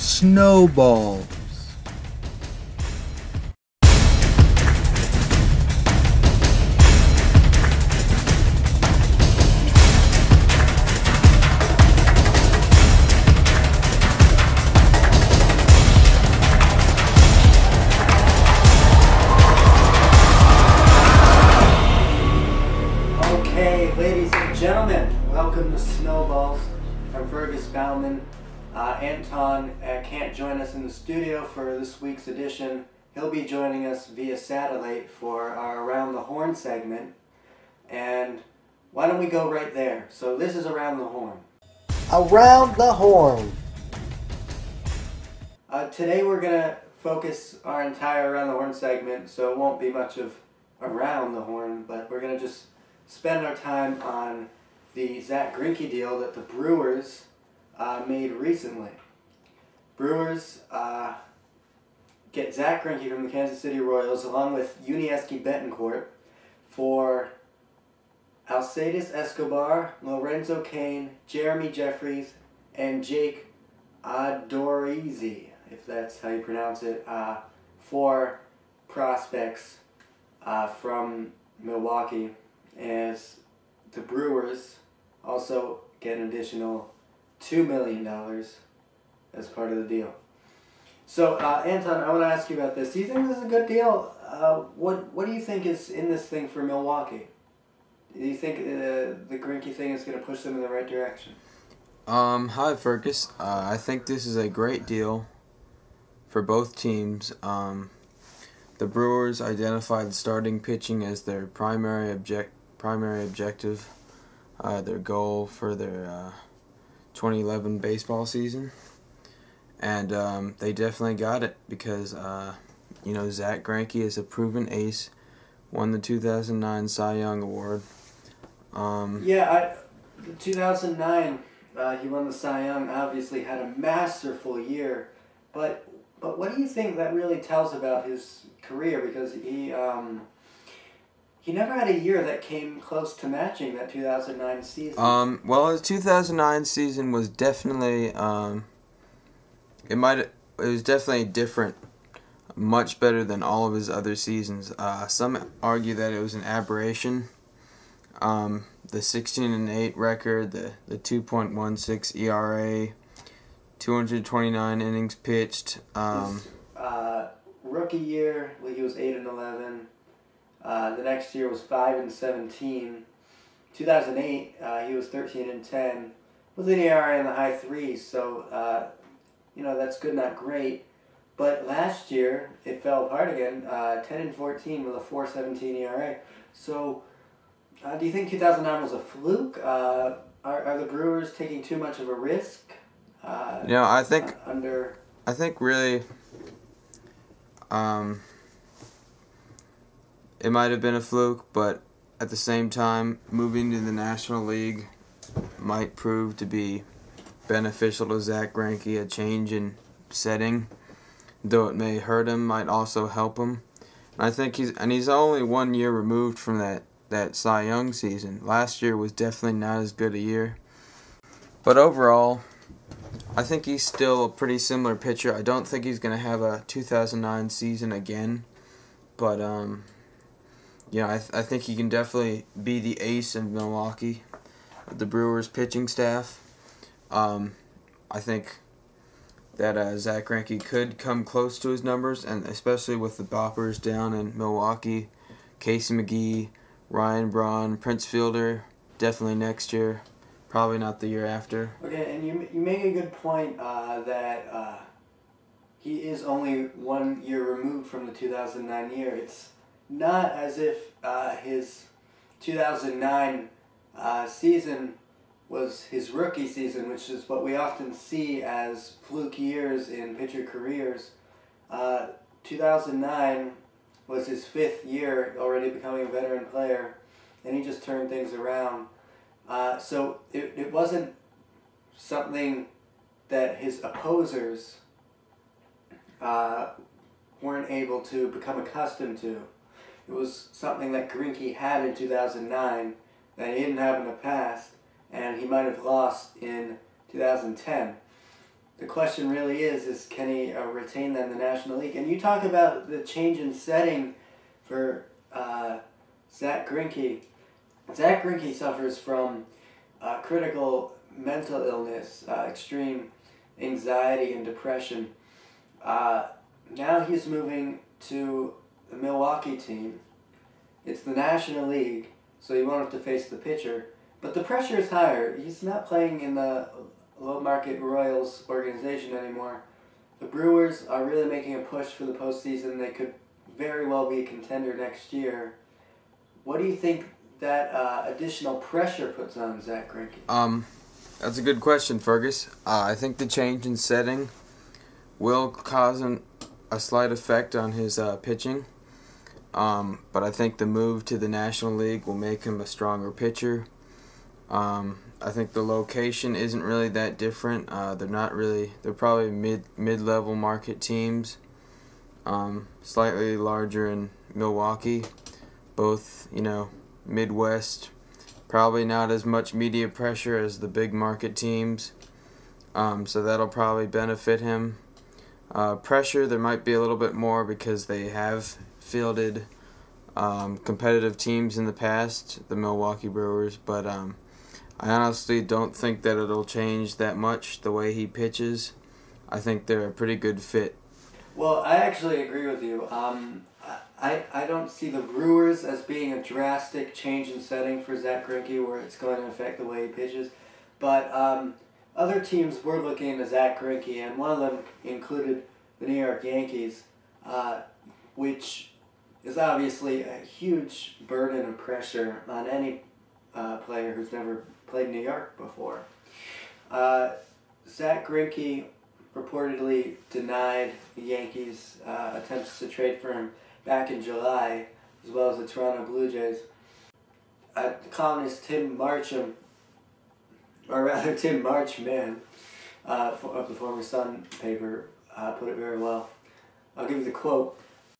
Snowballs. Okay, ladies and gentlemen, welcome to Snowballs. I'm Fergus, Baumann. Anton can't join us in the studio for this week's edition. He'll be joining us via satellite for our Around the Horn segment. And why don't we go right there? So this is Around the Horn. Around the Horn. Today we're going to focus our entire Around the Horn segment, so it won't be much of Around the Horn, but we're going to just spend our time on the Zach Greinke deal that the Brewers made recently. Brewers get Zach Greinke from the Kansas City Royals along with Yuniesky Betancourt for Alcides Escobar, Lorenzo Cain, Jeremy Jeffries, and Jake Odorizzi, if that's how you pronounce it, four prospects from Milwaukee, as the Brewers also get an additional $2 million as part of the deal. So, Anton, I want to ask you about this. Do you think this is a good deal? What do you think is in this thing for Milwaukee? Do you think the Greinke thing is going to push them in the right direction? Hi, Fergus. I think this is a great deal for both teams. The Brewers identified starting pitching as their primary objective, their goal for their 2011 baseball season, and they definitely got it because Zach Greinke is a proven ace, won the 2009 Cy Young Award. 2009 he won the Cy Young. Obviously had a masterful year, but what do you think that really tells about his career? Because he never had a year that came close to matching that 2009 season. Well, his 2009 season was definitely it was definitely different, much better than all of his other seasons. Some argue that it was an aberration. The 16-8 record, the 2.16 ERA, 229 innings pitched. His rookie year, he was 8-11. The next year was 5-17. 2008, he was 13-10, with an ERA in the high threes. So, that's good, not great. But last year, it fell apart again. 10-14 with a 4.17 ERA. So, do you think 2009 was a fluke? Are the Brewers taking too much of a risk? I think really, it might have been a fluke, but at the same time, moving to the National League might prove to be beneficial to Zach Greinke. A change in setting, though it may hurt him, might also help him. And I think he's only 1 year removed from that Cy Young season. Last year was definitely not as good a year. But overall, I think he's still a pretty similar pitcher. I don't think he's going to have a 2009 season again. But, I think he can definitely be the ace in Milwaukee, the Brewers pitching staff. I think that Zach Greinke could come close to his numbers, and especially with the boppers down in Milwaukee, Casey McGee, Ryan Braun, Prince Fielder, definitely next year, probably not the year after. Okay, and you make a good point that he is only 1 year removed from the 2009 year. It's not as if his 2009 season was his rookie season, which is what we often see as fluke years in pitcher careers. 2009 was his 5th year already becoming a veteran player, and he just turned things around. So it wasn't something that his opposers weren't able to become accustomed to. It was something that Greinke had in 2009 that he didn't have in the past, and he might have lost in 2010. the question really is can he retain them in the National League? And you talk about the change in setting for Zach Greinke. Zach Greinke suffers from critical mental illness, extreme anxiety and depression. Now he's moving to the Milwaukee team. It's the National League, so he won't have to face the pitcher. But the pressure is higher. He's not playing in the low-market Royals organization anymore. The Brewers are really making a push for the postseason. They could very well be a contender next year. What do you think that additional pressure puts on Zach Greinke? That's a good question, Fergus. I think the change in setting will cause a slight effect on his pitching. But I think the move to the National League will make him a stronger pitcher. I think the location isn't really that different. They're probably mid-level market teams. Slightly larger in Milwaukee. Both, Midwest. Probably not as much media pressure as the big market teams. So that'll probably benefit him. Pressure, there might be a little bit more because they have fielded competitive teams in the past, the Milwaukee Brewers, but I honestly don't think that it'll change that much the way he pitches. I think they're a pretty good fit. Well, I actually agree with you. I don't see the Brewers as being a drastic change in setting for Zach Greinke where it's going to affect the way he pitches. But other teams were looking into Zach Greinke, and one of them included the New York Yankees, which is obviously a huge burden of pressure on any player who's never played New York before. Zach Greinke reportedly denied the Yankees' attempts to trade for him back in July, as well as the Toronto Blue Jays. Columnist Tim Marchman of the former Sun paper put it very well. I'll give you the quote.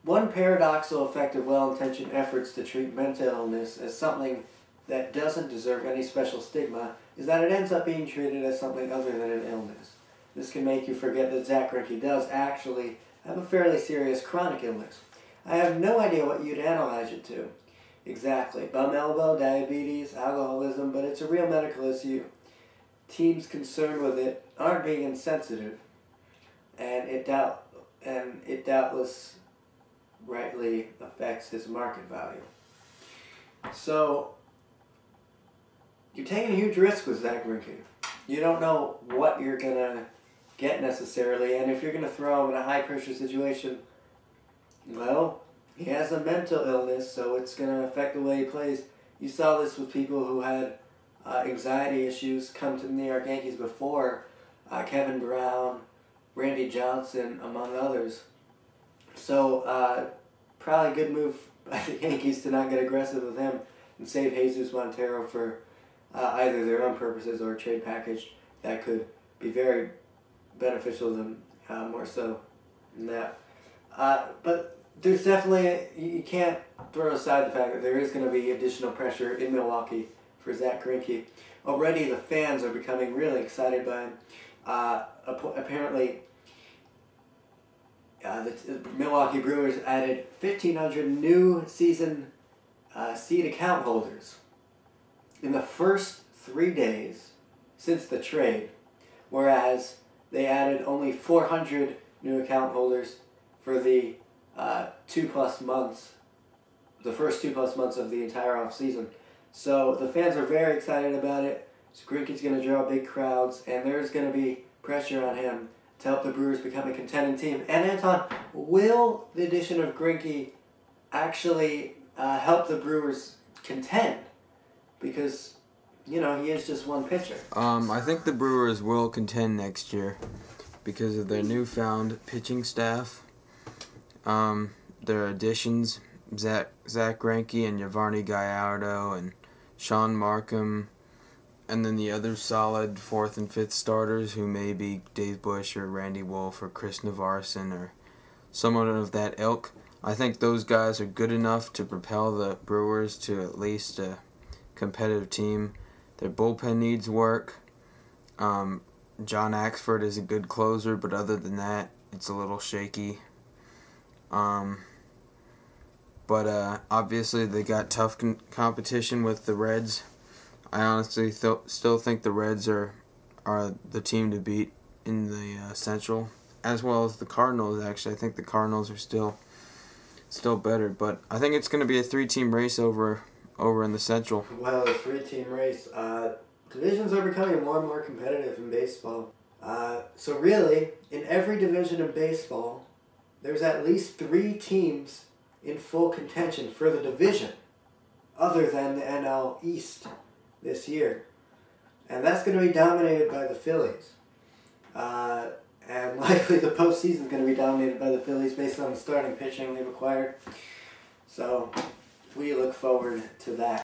"One paradoxical effect of well-intentioned efforts to treat mental illness as something that doesn't deserve any special stigma is that it ends up being treated as something other than an illness. This can make you forget that Zach Greinke does actually have a fairly serious chronic illness. I have no idea what you'd analyze it to. Exactly. Bum elbow, diabetes, alcoholism, but it's a real medical issue. Teams concerned with it aren't being insensitive, and it doubtless rightly affects his market value." So, you're taking a huge risk with Zach Greinke. You don't know what you're going to get necessarily, and if you're going to throw him in a high-pressure situation, well, he has a mental illness, so it's going to affect the way he plays. You saw this with people who had anxiety issues come to the New York Yankees before, Kevin Brown, Randy Johnson, among others. So, probably a good move by the Yankees to not get aggressive with him and save Jesus Montero for either their own purposes or a trade package that could be very beneficial to them, more so than that. But there's definitely, you can't throw aside the fact that there is going to be additional pressure in Milwaukee for Zach Greinke. Already the fans are becoming really excited by him. Apparently, the Milwaukee Brewers added 1,500 new season seed account holders in the first 3 days since the trade, whereas they added only 400 new account holders for the 2+ months, the first 2+ months of the entire offseason. So the fans are very excited about it. So Greinke's going to draw big crowds, and there's going to be pressure on him to help the Brewers become a contending team. And Anton, will the addition of Greinke actually help the Brewers contend? Because, he is just one pitcher. I think the Brewers will contend next year because of their newfound pitching staff. Their additions, Zach Greinke and Yovani Gallardo and Sean Markham, and then the other solid 4th and 5th starters who may be Dave Bush or Randy Wolf or Chris Navarson or someone of that ilk. I think those guys are good enough to propel the Brewers to at least a competitive team. Their bullpen needs work. John Axford is a good closer, but other than that, it's a little shaky. But obviously they got tough competition with the Reds. I honestly still think the Reds are the team to beat in the Central, as well as the Cardinals. Actually, I think the Cardinals are still better, but I think it's going to be a 3-team race over in the Central. Well, a 3-team race. Divisions are becoming more and more competitive in baseball. So really, in every division of baseball, there's at least 3 teams in full contention for the division, other than the NL East this year. And that's going to be dominated by the Phillies. And likely the postseason is going to be dominated by the Phillies based on the starting pitching they've acquired. So we look forward to that.